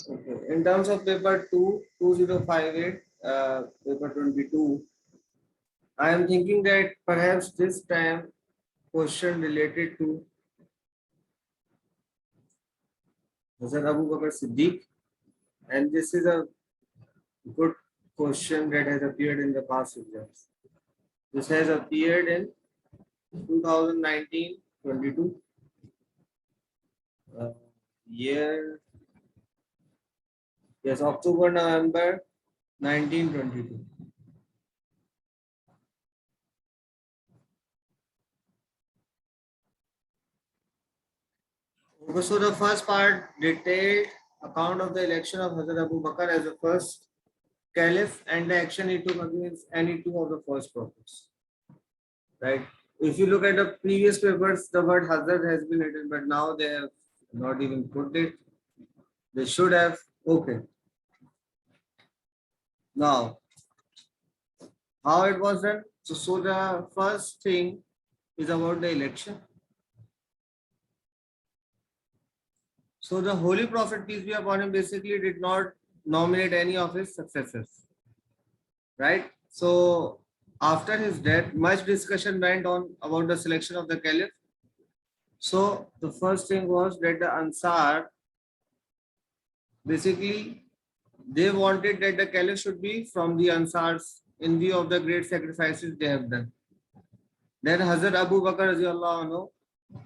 Okay. In terms of paper 2, 2058, paper 22, I am thinking that perhaps this time question related to Hazrat Abu Bakr Siddiq, and this is a good question that has appeared in the past exams. This has appeared in 2019-22 year, yes, October, November 1922. Okay, so the first part, detailed account of the election of Hazrat Abu Bakr as the first caliph and the action he took against any two of the first prophets. Right? If you look at the previous papers, the word Hazrat has been written, but now they have not even put it. They should have. Okay. Now, how it was done? So the first thing is about the election. So the Holy Prophet, peace be upon him, basically did not nominate any of his successors. Right? So after his death, much discussion went on about the selection of the caliph. So the first thing was that the Ansar, basically, they wanted that the caliph should be from the Ansars in view of the great sacrifices they have done. Then Hazrat Abu Bakr radiallahu anhu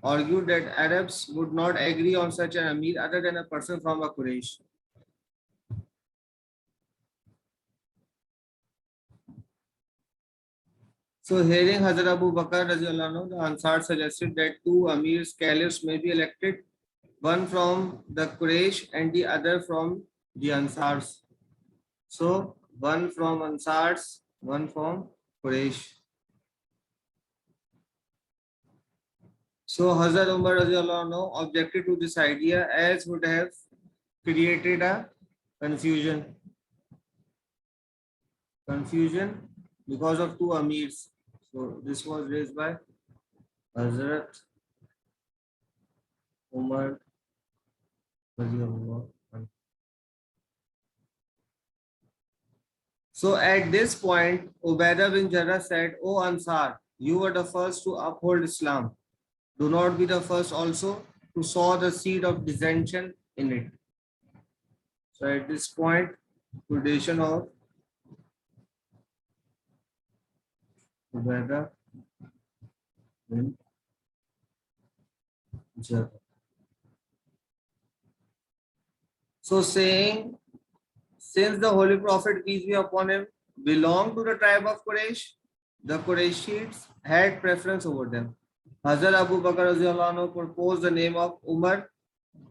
argued that Arabs would not agree on such an Amir other than a person from a Quraysh. So hearing Hazrat Abu Bakr radiallahu anhu, the Ansar suggested that two Amirs, caliphs may be elected, one from the Quraysh and the other from the Ansars. So one from Ansars, one from Quraysh. So Hazrat Umar radiallahu anhu objected to this idea as would have created a confusion. Confusion because of two Amirs. So this was raised by Hazrat Umar radiallahu anhu. So at this point, Ubaidah bin Jarrah said, O Ansar, you were the first to uphold Islam. Do not be the first also to sow the seed of dissension in it. So at this point, tradition of Ubaidah bin Jarrah. So saying, since the Holy Prophet, peace be upon him, belonged to the tribe of Quraysh, the Qurayshites had preference over them. Hazrat Abu Bakr radiallahu anhu proposed the name of Umar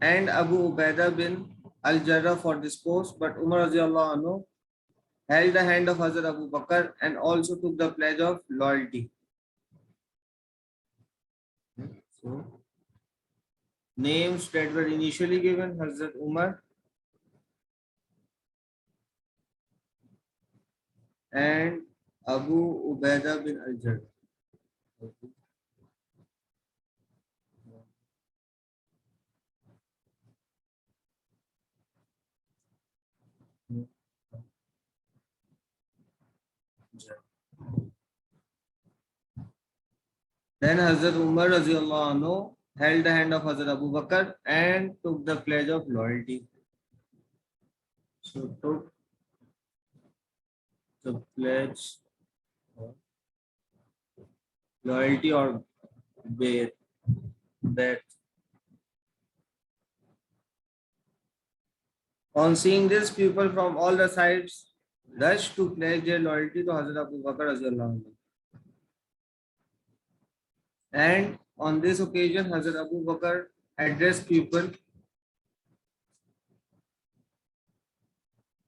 and Abu Ubaidah bin al-Jarrah for this post, but Umar radiallahu anhu held the hand of Hazrat Abu Bakr and also took the pledge of loyalty. So, names that were initially given, Hazrat Umar and Abu Ubaidah bin al-Jarrah. Then Hazrat Umar radiallahu anhu held the hand of Hazrat Abu Bakr and took the pledge of loyalty. So took the pledge of loyalty or bet. On seeing this, people from all the sides rushed to pledge their loyalty to Hazrat Abu Bakr radiallahu anhu. And on this occasion, Hazrat Abu Bakr addressed people,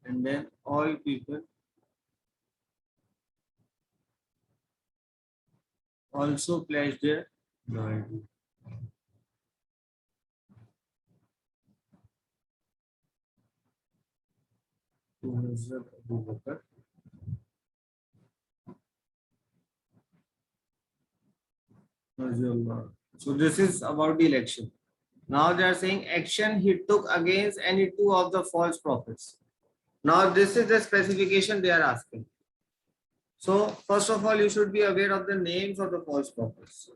and then all people also pledged their loyalty. To Hazrat Abu Bakr. So this is about the election. Now they are saying action he took against any two of the false prophets. Now this is the specification they are asking. So first of all, you should be aware of the names of the false prophets.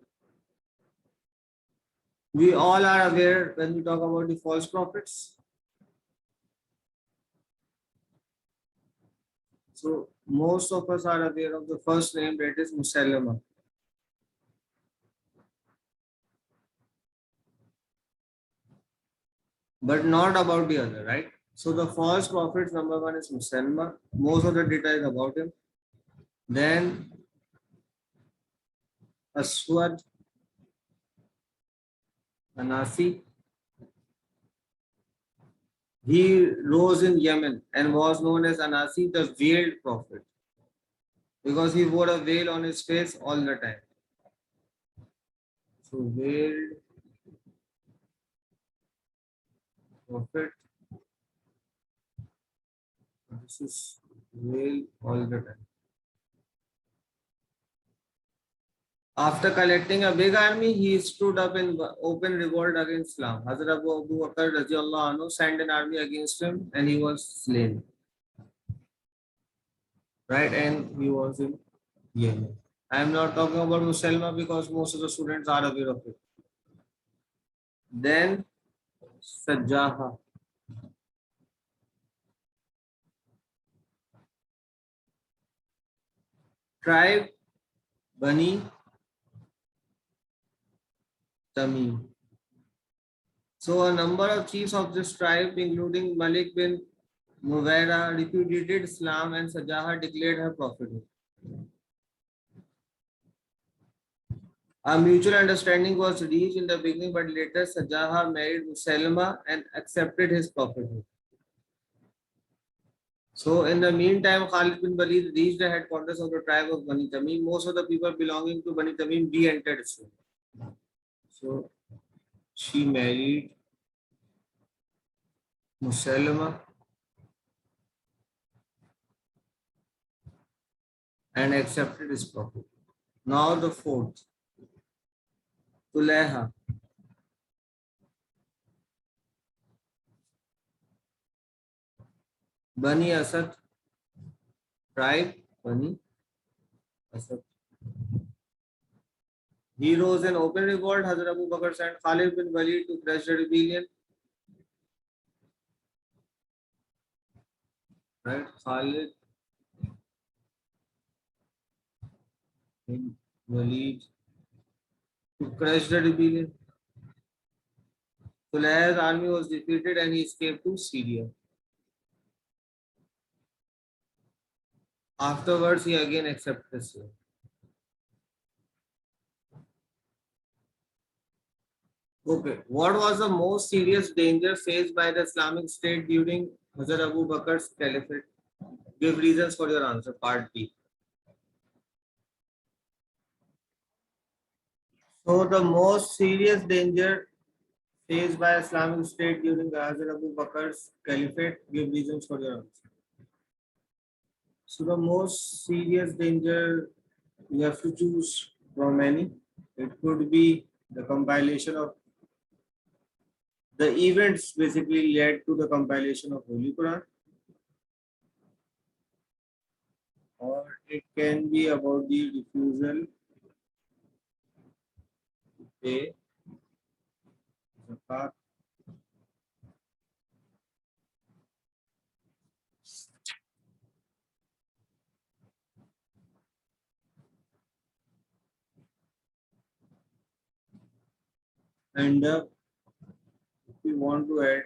We all are aware when we talk about the false prophets. So most of us are aware of the first name, that is Musaylama. But not about the other, right? So the false prophets, number one is Musaylama. Most of the data is about him. Then Aswad, Anasi. He rose in Yemen and was known as Anasi, the veiled prophet, because he wore a veil on his face all the time. So veiled prophet. This is veil all the time. After collecting a big army, he stood up in open revolt against Islam. Hazrat Abu Bakr radiallahu anhu sent an army against him and he was slain. Right, and he was in Yemen. I am not talking about Musalma because most of the students are aware of it. Then Sajjaha. Tribe Bani Tamim. So a number of chiefs of this tribe, including Malik bin Muwaira, repudiated Islam and Sajjaha declared her prophethood. A mutual understanding was reached in the beginning, but later Sajjaha married Musaylama and accepted his prophethood. So in the meantime, Khalid bin Walid reached the headquarters of the tribe of Bani Tamim. Most of the people belonging to Bani Tamim re-entered Islam. So she married Musaylama and accepted his prophet. Now the fourth, Tulaiha. Bani Asad tribe, Bani Asad. He rose in open revolt. Hazrat Abu Bakr sent Khalid bin Walid to crush the rebellion. Right, Khalid bin Walid to crush the rebellion. Tulaiha's army was defeated and he escaped to Syria. Afterwards, he again accepted Islam. Okay, what was the most serious danger faced by the Islamic State during Hazrat Abu Bakr's caliphate? Give reasons for your answer, part B. So the most serious danger faced by Islamic State during the Hazrat Abu Bakr's caliphate, give reasons for your answer. So the most serious danger, you have to choose from any. It could be the compilation of the events basically led to the compilation of Holy Quran, or it can be about the refusal to pay zakat. And if you want to add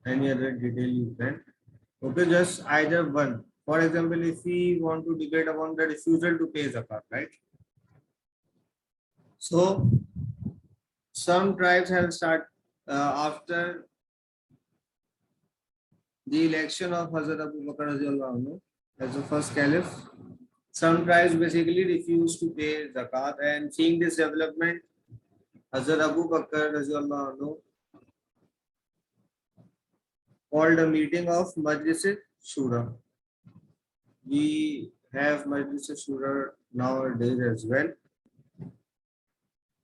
any other detail, you can. Okay, just either one. For example, if we want to debate upon the refusal to pay zakat, right? So some tribes have started after the election of Hazrat Abu Bakr radiallahu anhu as the first caliph. Some tribes basically refused to pay zakat, and seeing this development, Hazrat Abu Bakr radiallahu anhu called a meeting of Majlis Shura. We have Majlis Shura nowadays as well.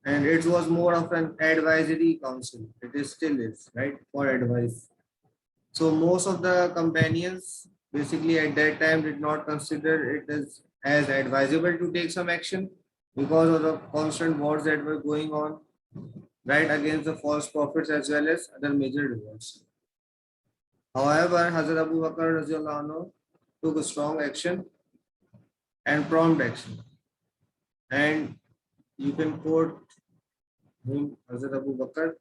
and it was more of an advisory council. It is still is, right, for advice. So most of the companions basically at that time did not consider it as advisable to take some action because of the constant wars that were going on, right, against the false prophets as well as other major revolts. However, Hazrat Abu Bakr Radhiyallahu anhu took a strong action and prompt action. And you can quote him, Hazrat Abu Bakr.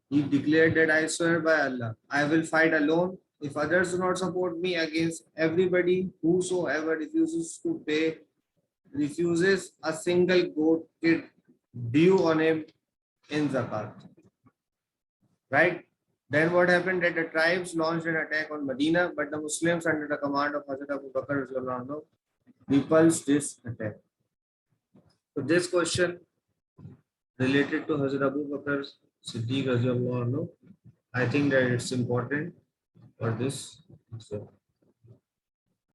He declared that I swear by Allah, I will fight alone. If others do not support me against everybody, whosoever refuses to pay, refuses a single goat kid due on him in zakat. Right? Then what happened that the tribes launched an attack on Medina, but the Muslims under the command of Hazrat Abu Bakr radhiyallahu anhu repulsed this attack. So this question related to Hazrat Abu Bakr Siddiq radhiyallahu anhu, I think that it's important for this. So